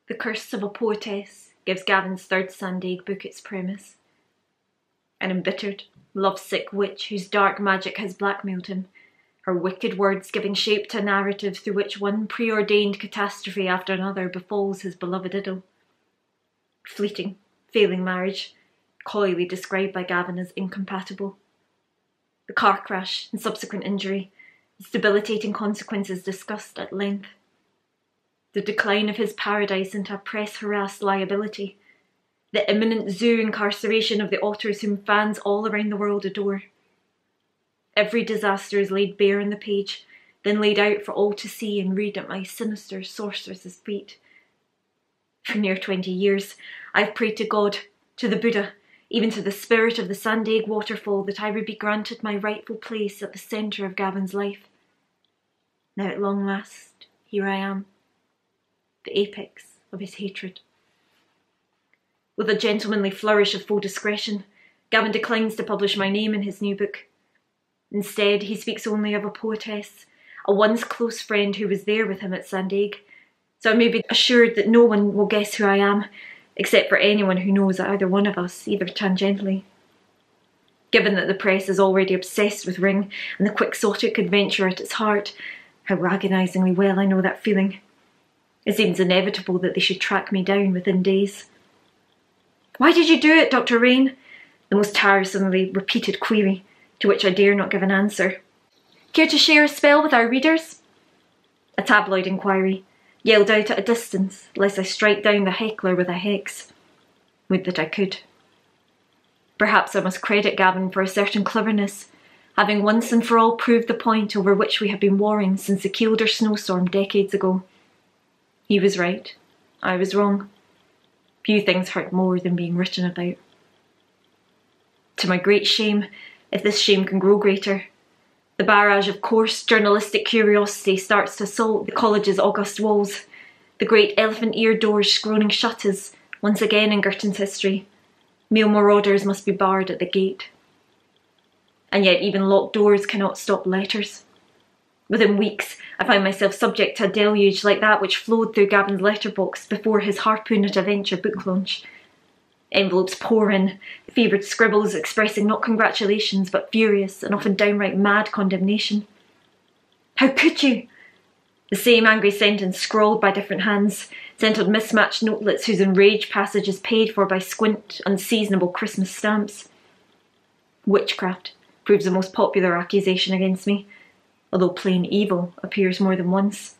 The Curse of a Poetess gives Gavin's third Sunday book its premise. An embittered, lovesick witch whose dark magic has blackmailed him, her wicked words giving shape to a narrative through which one preordained catastrophe after another befalls his beloved idyll. Fleeting, failing marriage, coyly described by Gavin as incompatible. The car crash and subsequent injury, its debilitating consequences discussed at length. The decline of his paradise into a press-harassed liability. The imminent zoo incarceration of the otters whom fans all around the world adore. Every disaster is laid bare in the page, then laid out for all to see and read at my sinister sorceress's feet. For near 20 years, I have prayed to God, to the Buddha, even to the spirit of the Sandaig waterfall, that I would be granted my rightful place at the centre of Gavin's life. Now at long last, here I am, the apex of his hatred. With a gentlemanly flourish of full discretion, Gavin declines to publish my name in his new book. Instead, he speaks only of a poetess, a once close friend who was there with him at Sandaig, so I may be assured that no one will guess who I am, except for anyone who knows either one of us, either tangentially. Given that the press is already obsessed with Ring and the quixotic adventure at its heart, how agonisingly well I know that feeling. It seems inevitable that they should track me down within days. "Why did you do it, Dr. Rain?" The most tiresomely repeated query, to which I dare not give an answer. "Care to share a spell with our readers?" A tabloid inquiry, yelled out at a distance, lest I strike down the heckler with a hex. Would that I could. Perhaps I must credit Gavin for a certain cleverness, having once and for all proved the point over which we have been warring since the Kielder snowstorm decades ago. He was right. I was wrong. Few things hurt more than being written about. To my great shame, if this shame can grow greater, the barrage of coarse journalistic curiosity starts to assault the college's august walls, the great elephant-eared doors scrolling shut as, once again in Girton's history, male marauders must be barred at the gate. And yet even locked doors cannot stop letters. Within weeks, I found myself subject to a deluge like that which flowed through Gavin's letterbox before his Harpoon at a Venture book launch. Envelopes pour in, fevered scribbles expressing not congratulations but furious and often downright mad condemnation. "How could you?" The same angry sentence scrawled by different hands, sent on mismatched notelets whose enraged passage is paid for by squint, unseasonable Christmas stamps. Witchcraft proves the most popular accusation against me, although plain evil appears more than once.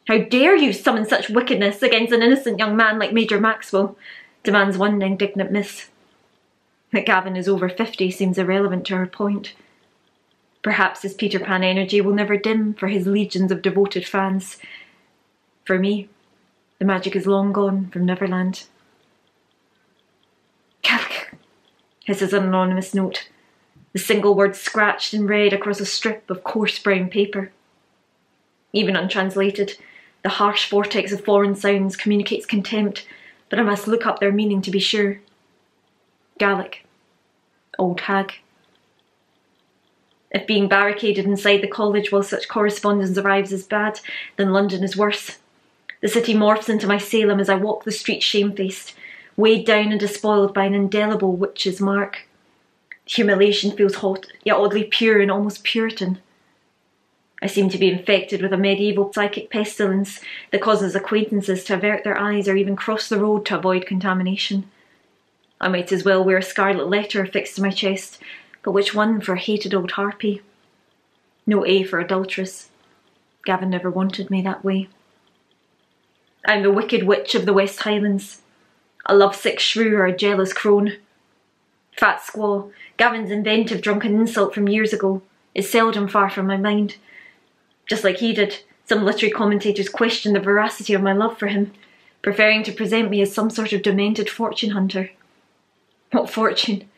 "How dare you summon such wickedness against an innocent young man like Major Maxwell?" demands one indignant miss. That Gavin is over 50 seems irrelevant to her point. Perhaps his Peter Pan energy will never dim for his legions of devoted fans. For me, the magic is long gone from Neverland. "Calc," hisses an anonymous note, the single word scratched in red across a strip of coarse brown paper. Even untranslated, the harsh vortex of foreign sounds communicates contempt, but I must look up their meaning to be sure. Gaelic. Old hag. If being barricaded inside the college while such correspondence arrives is bad, then London is worse. The city morphs into my Salem as I walk the streets shamefaced, weighed down and despoiled by an indelible witch's mark. Humiliation feels hot, yet oddly pure and almost Puritan. I seem to be infected with a medieval psychic pestilence that causes acquaintances to avert their eyes or even cross the road to avoid contamination. I might as well wear a scarlet letter affixed to my chest, but which one for a hated old harpy? No A for adulteress. Gavin never wanted me that way. I am the wicked witch of the West Highlands, a lovesick shrew or a jealous crone. Fat squaw, Gavin's inventive drunken insult from years ago, is seldom far from my mind. Just like he did, some literary commentators questioned the veracity of my love for him, preferring to present me as some sort of demented fortune hunter. What fortune?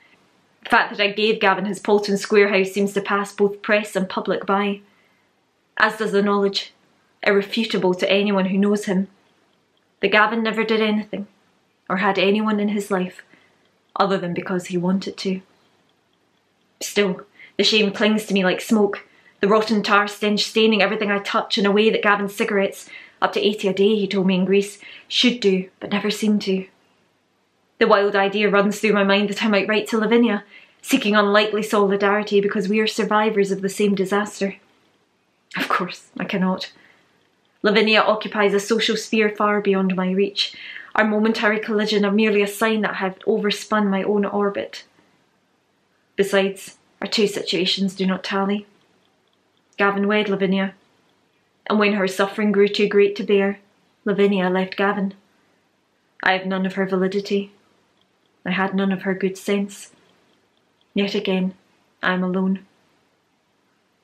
The fact that I gave Gavin his Paulton Square house seems to pass both press and public by. As does the knowledge, irrefutable to anyone who knows him, that Gavin never did anything, or had anyone in his life, other than because he wanted to. Still, the shame clings to me like smoke, the rotten tar stench staining everything I touch in a way that Gavin's cigarettes, Up to 80 a day, he told me in Greece. Should do, but never seem to. The wild idea runs through my mind that I might write to Lavinia, seeking unlikely solidarity because we are survivors of the same disaster. Of course, I cannot. Lavinia occupies a social sphere far beyond my reach. Our momentary collision are merely a sign that I have overspun my own orbit. Besides, our two situations do not tally. Gavin wed Lavinia, and when her suffering grew too great to bear, Lavinia left Gavin. I have none of her validity. I had none of her good sense. Yet again, I am alone.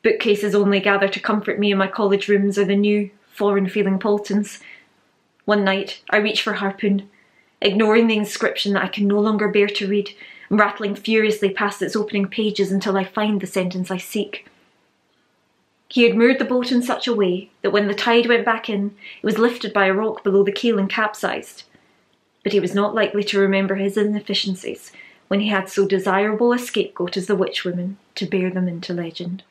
Bookcases only gather to comfort me in my college rooms are the new, foreign-feeling Paultons. One night, I reach for Harpoon, ignoring the inscription that I can no longer bear to read, and rattling furiously past its opening pages until I find the sentence I seek. He had moored the boat in such a way that when the tide went back in, it was lifted by a rock below the keel and capsized. But he was not likely to remember his inefficiencies when he had so desirable a scapegoat as the witch woman to bear them into legend.